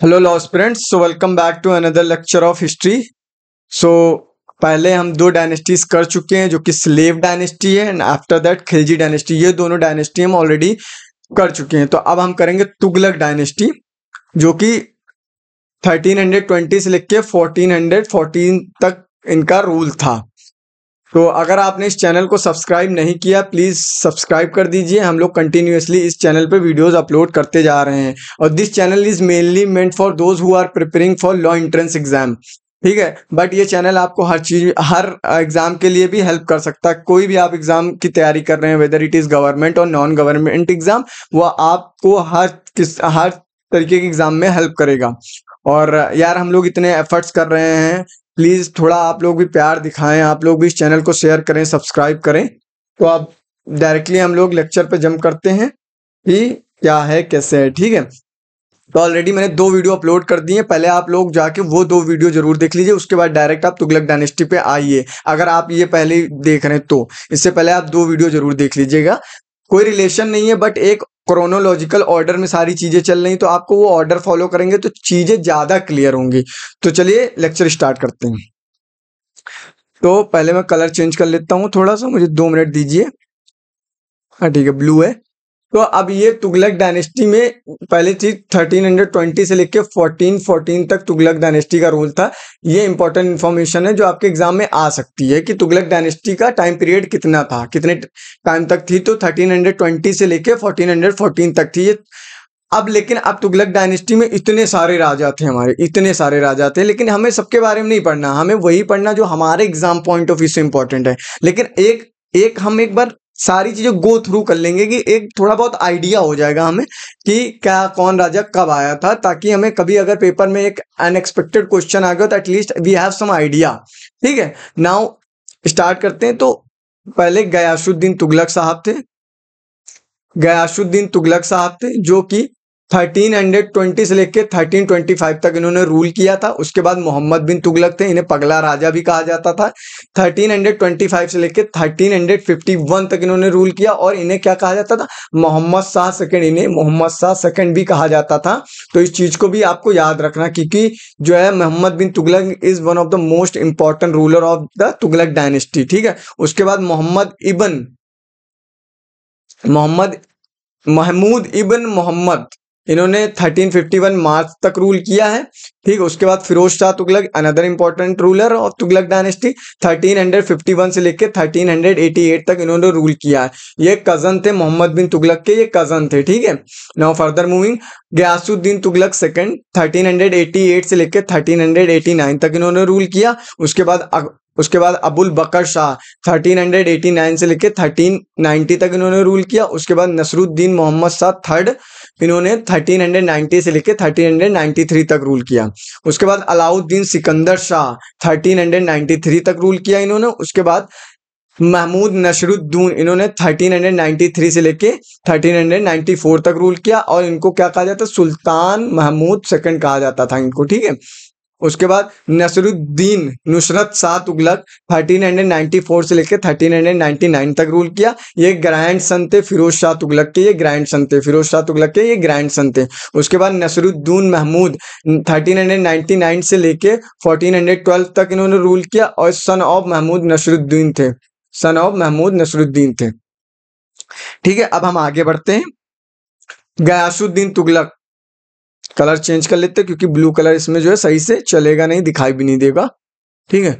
Hello law students, so welcome back to another lecture of history. So पहले हम दो dynasties कर चुके हैं जो कि स्लेव डायनेस्टी है and after that Khilji dynasty. ये दोनों डायनेस्टी हम ऑलरेडी कर चुके हैं। तो अब हम करेंगे तुगलक डायनेस्टी जो कि 1320 से लेके 1414 तक इनका रूल था। तो अगर आपने इस चैनल को सब्सक्राइब नहीं किया प्लीज सब्सक्राइब कर दीजिए। हम लोग कंटिन्यूअसली इस चैनल पे वीडियोस अपलोड करते जा रहे हैं और this channel is mainly meant for those who are preparing for law entrance exam. ठीक है, बट ये चैनल आपको हर एग्जाम के लिए भी हेल्प कर सकता है। कोई भी आप एग्जाम की तैयारी कर रहे हैं, वेदर इट इज गवर्नमेंट और नॉन गवर्नमेंट एग्जाम, वो आपको हर तरीके के एग्जाम में हेल्प करेगा। और यार हम लोग इतने एफर्ट्स कर रहे हैं, प्लीज थोड़ा आप लोग भी प्यार दिखाएं, आप लोग भी इस चैनल को शेयर करें, सब्सक्राइब करें। तो अब डायरेक्टली हम लोग लेक्चर पे जंप करते हैं कि क्या है कैसे है। ठीक है, तो ऑलरेडी मैंने दो वीडियो अपलोड कर दिए, पहले आप लोग जाके वो दो वीडियो जरूर देख लीजिए, उसके बाद डायरेक्ट आप तुगलक डायनेस्टी पे आइए। अगर आप ये पहले ही देख रहे हैं तो इससे पहले आप दो वीडियो जरूर देख लीजिएगा। कोई रिलेशन नहीं है, बट एक क्रोनोलॉजिकल ऑर्डर में सारी चीजें चल रही, तो आपको वो ऑर्डर फॉलो करेंगे तो चीजें ज्यादा क्लियर होंगी। तो चलिए लेक्चर स्टार्ट करते हैं। तो पहले मैं कलर चेंज कर लेता हूँ थोड़ा सा, मुझे 2 मिनट दीजिए। हाँ ठीक है, ब्लू है। तो अब ये तुगलक डायनेस्टी में पहले थी 1320 से लेके 1414 तक तुगलक डायनेस्टी का रूल था। ये इंपॉर्टेंट इंफॉर्मेशन है जो आपके एग्जाम में आ सकती है कि तुगलक डायनेस्टी का टाइम पीरियड कितना था, कितने टाइम तक थी। तो 1320 से लेके 1414 तक थी ये। अब लेकिन अब तुगलक डायनेस्टी में इतने सारे राजा थे, हमारे इतने सारे राजा थे, लेकिन हमें सबके बारे में नहीं पढ़ना, हमें वही पढ़ना जो हमारे एग्जाम पॉइंट ऑफ व्यू से इंपॉर्टेंट है। लेकिन हम एक बार सारी चीजें गो थ्रू कर लेंगे कि एक थोड़ा बहुत आइडिया हो जाएगा हमें कि क्या कौन राजा कब आया था, ताकि हमें कभी अगर पेपर में एक अनएक्सपेक्टेड क्वेश्चन आ गया तो at least we have some idea. ठीक है, नाउ स्टार्ट करते हैं। तो पहले गयासुद्दीन तुगलक साहब थे। गयासुद्दीन तुगलक साहब थे जो कि 1320 से लेके 1325 तक इन्होंने रूल किया था। उसके बाद मोहम्मद बिन तुगलक थे, इन्हें पगला राजा भी कहा जाता था। 1325 से लेके 1351 तक इन्होंने रूल किया और इन्हें क्या कहा जाता था, मोहम्मद शाह सेकंड। इन्हें मोहम्मद शाह सेकंड भी कहा जाता था। तो इस चीज को भी आपको याद रखना, क्योंकि जो है Mohammad bin Tughlaq is one of the most important ruler of the Tughlaq dynasty. ठीक है, उसके बाद महमूद इबन मोहम्मद, इन्होंने 1351 मार्च तक रूल किया है। ठीक, उसके बाद Firoz Shah Tughlaq, another important ruler of Tughlaq dynasty, 1351 से लेकर 1388 तक इन्होंने रूल किया है। ये कजन थे मोहम्मद बिन तुगलक के, ये कजन थे। ठीक है, now further moving, Ghiyasuddin Tughlaq second 1388 से लेकर 1389 तक इन्होंने रूल किया। उसके बाद अबुल बकर शाह 1389 से लेकर 1390 तक इन्होंने रूल किया। उसके बाद नसरुद्दीन मोहम्मद शाह थर्ड, इन्होंने 1390 से लेकर 1393 तक रूल किया। उसके बाद अलाउद्दीन सिकंदर शाह 1393 तक रूल किया इन्होंने। उसके बाद महमूद नसरुद्दीन, इन्होंने 1393 से लेके 1394 तक रूल किया और इनको क्या कहा जाता है, सुल्तान महमूद सेकंड कहा जाता था इनको। ठीक है, उसके बाद नसरुद्दीन नुसरत शाह तुगलक 1394 से लेकर 1399 तक रूल किया। ये ग्रैंड सन थे फिरोज शाह तुगलक के, ये ग्रैंड सन थे फिरोज शाह तुगलक के, ये ग्रैंड सन थे। उसके बाद नसरुद्दीन महमूद 1399 से लेकर 1412 तक इन्होंने रूल किया और सन ऑफ महमूद नसरुद्दीन थे, सन ऑफ महमूद नसरुद्दीन थे। ठीक है, अब हम आगे बढ़ते हैं। गयासुद्दीन तुगलक, कलर चेंज कर लेते हैं क्योंकि ब्लू कलर इसमें जो है सही से चलेगा नहीं, दिखाई भी नहीं देगा। ठीक है,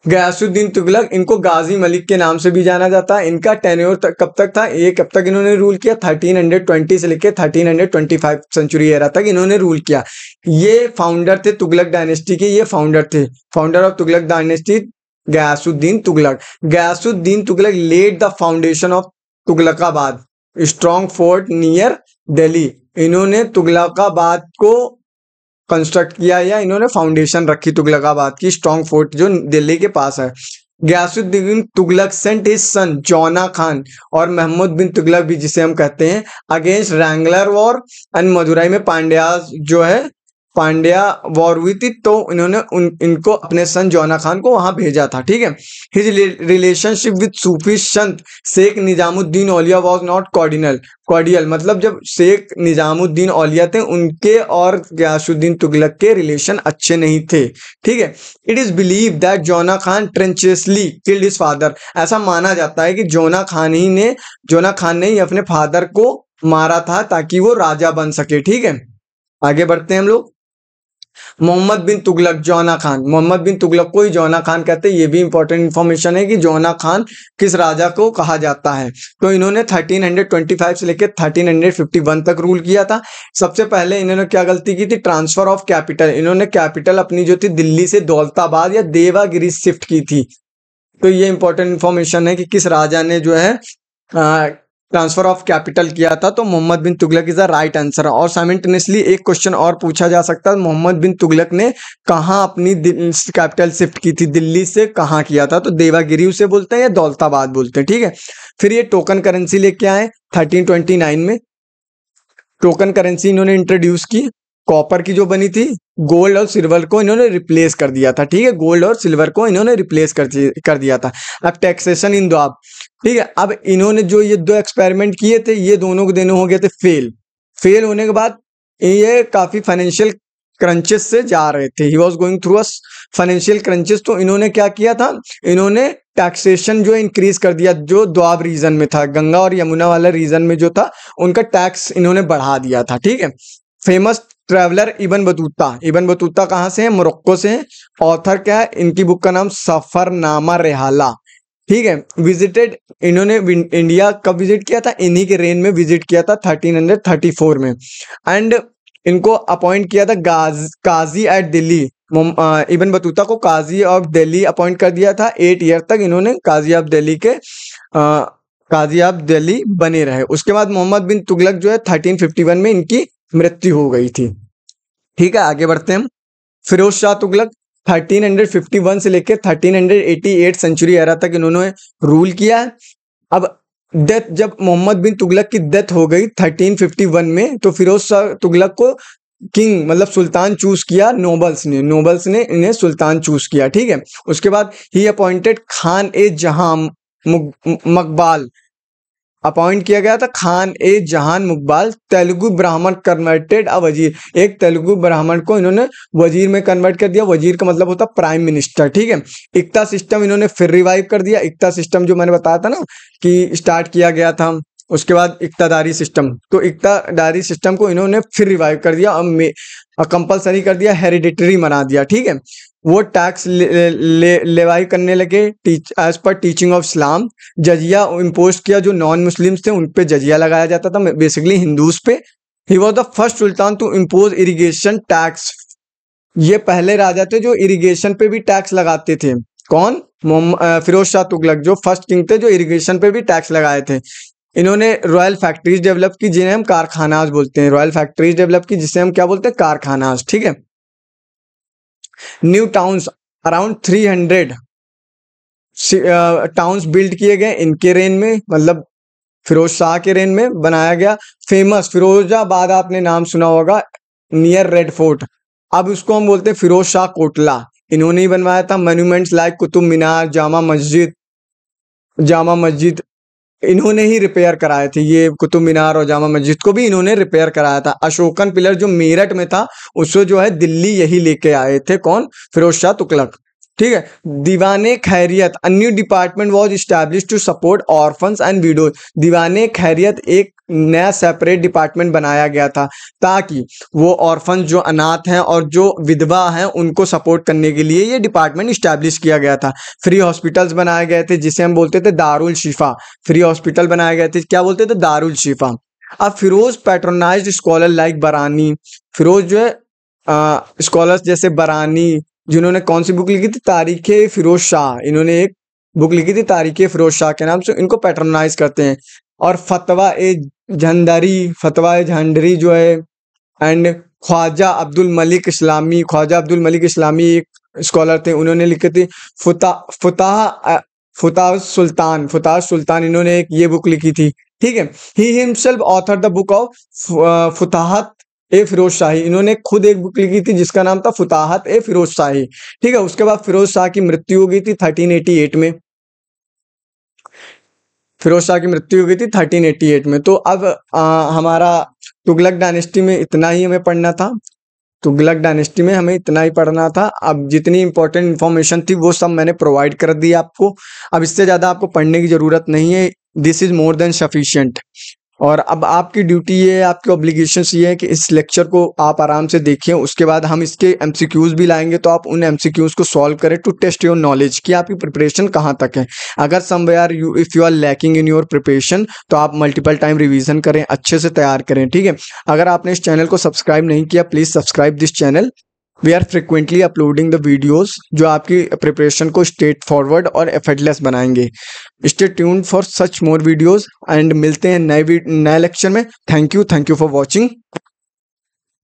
गयासुद्दीन तुगलक, इनको गाजी मलिक के नाम से भी जाना जाता है। इनका टेन्योर कब तक था, ये कब तक इन्होंने रूल किया, 1320 से लेकर 1325 सेंचुरी एरा तक इन्होंने रूल किया। ये फाउंडर थे तुगलक डायनेस्टी के, ये फाउंडर थे, founder of Tughlaq dynasty Ghiyasuddin Tughlaq. Ghiyasuddin Tughlaq led the foundation of Tughlaqabad strong fort near Delhi. इन्होंने तुगलकाबाद को कंस्ट्रक्ट किया या इन्होंने फाउंडेशन रखी तुगलकाबाद की, स्ट्रॉन्ग फोर्ट जो दिल्ली के पास है। Ghiyasuddin Tughlaq sent his son Jauna Khan और महमूद बिन तुगलक भी जिसे हम कहते हैं against Wrangler war and Madurai में पांड्यास जो है पांड्या वॉर हुई थी तो इन्होंने इनको अपने सन जौना खान को वहां भेजा था। ठीक है। His relationship with Sufi Sant Sheikh Nizamuddin Auliya was not cordial, मतलब जब शेख निजामुद्दीन औलिया थे उनके और गयासुद्दीन तुगलक के रिलेशन अच्छे नहीं थे। ठीक है। इट इज बिलीव दैट जौना खान ट्रेंचेसली किल्ड हिज फादर, ऐसा माना जाता है कि जौना खान ने ही अपने फादर को मारा था ताकि वो राजा बन सके। ठीक है। आगे बढ़ते हैं हम लोग। मोहम्मद बिन तुगलक जौना खान, मोहम्मद बिन तुगलक को ही जौना खान कहते हैं। ये भी इंपॉर्टेंट इंफॉर्मेशन है कि जौना खान किस राजा को कहा जाता है। तो इन्होंने 1325 से लेकर 1351 तक रूल किया था। सबसे पहले इन्होंने क्या गलती की थी, ट्रांसफर ऑफ कैपिटल। इन्होंने कैपिटल अपनी जो थी दिल्ली से दौलताबाद या देवागिरी शिफ्ट की थी। तो ये इंपॉर्टेंट इंफॉर्मेशन है कि किस राजा ने जो है ट्रांसफर ऑफ कैपिटल किया था। तो Mohammad bin Tughlaq is the right answer. और साइमल्टेनियसली एक क्वेश्चन और पूछा जा सकता है, मोहम्मद बिन तुगलक ने कहाँ अपनी कैपिटल शिफ्ट की थी, दिल्ली से कहाँ किया था? तो देवागिरी उसे बोलते हैं या दौलताबाद बोलते हैं। ठीक है। फिर ये टोकन करेंसी लेके आए 1329 में। टोकन करेंसी इन्होंने इंट्रोड्यूस की, कॉपर की जो बनी थी, गोल्ड और सिल्वर को इन्होंने रिप्लेस कर दिया था। ठीक है। गोल्ड और सिल्वर को इन्होंने रिप्लेस कर दिया था। अब टैक्सेशन इन दो, ठीक है। अब इन्होंने जो ये दो एक्सपेरिमेंट किए थे ये दोनों के दोनों हो गए थे फेल होने के बाद ये काफी फाइनेंशियल क्रंचेस से जा रहे थे। He was going through a financial crunches. तो इन्होंने क्या किया था, इन्होंने टैक्सेशन जो इंक्रीज कर दिया। जो दोआब रीजन में था, गंगा और यमुना वाला रीजन में जो था, उनका टैक्स इन्होंने बढ़ा दिया था। ठीक है। फेमस ट्रैवलर इब्न बतूता कहाँ से है? मोरक्को से है। ऑथर क्या है इनकी बुक का नाम? सफरनामा रेहाला। ठीक है। विजिटेड, इन्होंने इंडिया कब विजिट किया था? इन्हीं के रेन में विजिट किया था 1334 में। एंड इनको अपॉइंट किया था काजी एट दिल्ली। इब्न बतूता को काजी ऑफ दिल्ली अपॉइंट कर दिया था। 8 ईयर तक इन्होंने काजी ऑफ दिल्ली बने रहे। उसके बाद मोहम्मद बिन तुगलक जो है 1351 में इनकी मृत्यु हो गई थी। ठीक है। आगे बढ़ते हैं हम। फिरोज शाह तुगलक 1351 से लेकर 1388 सेंचुरी एरा तक इन्होंने रूल किया है। अब डेथ, जब मोहम्मद बिन तुगलक की डेथ हो गई 1351 में, तो फिरोज शाह तुगलक को किंग मतलब सुल्तान चूज किया नोबल्स ने इन्हें सुल्तान चूज किया। ठीक है। उसके बाद ही अपॉइंटेड खान ए जहां मकबाल, अपॉइंट किया गया था खान ए जहान मुकबाल, तेलुगु ब्राह्मण कन्वर्टेड अ वजीर। एक तेलुगु ब्राह्मण को इन्होंने वजीर में कन्वर्ट कर दिया। वजीर का मतलब होता प्राइम मिनिस्टर। ठीक है। इक्ता सिस्टम इन्होंने फिर रिवाइव कर दिया। इक्ता सिस्टम जो मैंने बताया था ना कि स्टार्ट किया गया था, उसके बाद इक्तादारी सिस्टम, तो इक्तादारी सिस्टम को इन्होंने फिर रिवाइव कर दिया और कंपलसरी कर दिया, हेरिडिटरी बना दिया। ठीक है। वो टैक्स लेवाई करने लगे as per teaching of Islam. जजिया इम्पोज किया, जो नॉन मुस्लिम्स थे उन पे जजिया लगाया जाता था, बेसिकली हिंदूज पे। He was the first sultan to impose irrigation tax. ये पहले राजा थे जो इरिगेशन पे भी टैक्स लगाते थे। कौन? फिरोज शाह तुगलक, जो फर्स्ट किंग थे जो इरिगेशन पे भी टैक्स लगाए थे। इन्होंने रॉयल फैक्ट्रीज डेवलप की, जिन्हें हम कारखानाज बोलते हैं। रॉयल फैक्ट्रीज डेवलप की जिसे हम क्या बोलते हैं? कारखानाज। ठीक है। New towns around 300 towns build किए गए इनके रेन में, मतलब फिरोज शाह के रेन में बनाया गया। फेमस फिरोजाबाद आपने नाम सुना होगा, नियर रेड फोर्ट। अब उसको हम बोलते हैं फिरोज शाह कोटला, इन्होंने ही बनवाया था। मॉन्यूमेंट्स लाइक कुतुब मीनार, जामा मस्जिद इन्होंने ही रिपेयर कराए थे। ये कुतुब मीनार और जामा मस्जिद को भी इन्होंने रिपेयर कराया था। अशोकन पिलर जो मेरठ में था उसको जो है दिल्ली यही लेके आए थे। कौन? फिरोज शाह तुगलक। ठीक है। Diwane Khairat, a new department was establish to support orphans and widows. Diwane Khairat एक नया सेपरेट डिपार्टमेंट बनाया गया था ताकि वो ऑर्फन जो अनाथ हैं और जो विधवा हैं उनको सपोर्ट करने के लिए ये डिपार्टमेंट इस्टेब्लिश किया गया था। फ्री हॉस्पिटल्स बनाए गए थे जिसे हम बोलते थे दारुल शिफा। फ्री हॉस्पिटल बनाए गए थे, क्या बोलते थे? दारुल शिफा। अब फिरोज पैट्रोनाइज्ड स्कॉलर लाइक बरानी। फिरोज जो है स्कॉलर्स जैसे बरानी, जिन्होंने कौन सी बुक लिखी थी? तारीखे फिरोज शाह। इन्होंने एक बुक लिखी थी तारीखे फिरोज शाह के नाम से, इनको पैट्रोनाइज करते हैं। और फतवा ए झंडरी जो है, एंड ख्वाजा अब्दुल मलिक इस्लामी एक स्कॉलर थे, उन्होंने लिखी थी फुताह सुल्तान इन्होंने एक ये बुक लिखी थी। ठीक है। ही himself author the book of Futuhat e Firoz Shahi, इन्होंने खुद एक बुक लिखी थी जिसका नाम था फुताहत ए फिरोज शाही। ठीक है, उसके बाद फिरोज शाह की मृत्यु हो गई थी 1388 में। फिरोज शाह की मृत्यु हो गई थी 1388 में। तो अब हमारा तुगलक डायनेस्टी में इतना ही हमें पढ़ना था। तुगलक डायनेस्टी में हमें इतना ही पढ़ना था। अब जितनी इंपॉर्टेंट इन्फॉर्मेशन थी वो सब मैंने प्रोवाइड कर दी आपको। अब इससे ज़्यादा आपको पढ़ने की ज़रूरत नहीं है। This is more than sufficient. और अब आपकी ड्यूटी ये है, आपकी ऑब्लिगेशंस ये है कि इस लेक्चर को आप आराम से देखिए। उसके बाद हम इसके एमसीक्यूज भी लाएंगे, तो आप उन एमसीक्यूज को सॉल्व करें टू टेस्ट योर नॉलेज कि आपकी प्रिपरेशन कहाँ तक है। अगर somewhere if you are lacking in your preparation, तो आप मल्टीपल टाइम रिवीजन करें, अच्छे से तैयार करें। ठीक है, अगर आपने इस चैनल को सब्सक्राइब नहीं किया, please subscribe this channel. We are frequently uploading the videos जो आपकी प्रिपरेशन को स्ट्रेट फॉरवर्ड और एफर्टलेस बनाएंगे। Stay tuned for such more videos and मिलते हैं नए लेक्चर में। Thank you for watching.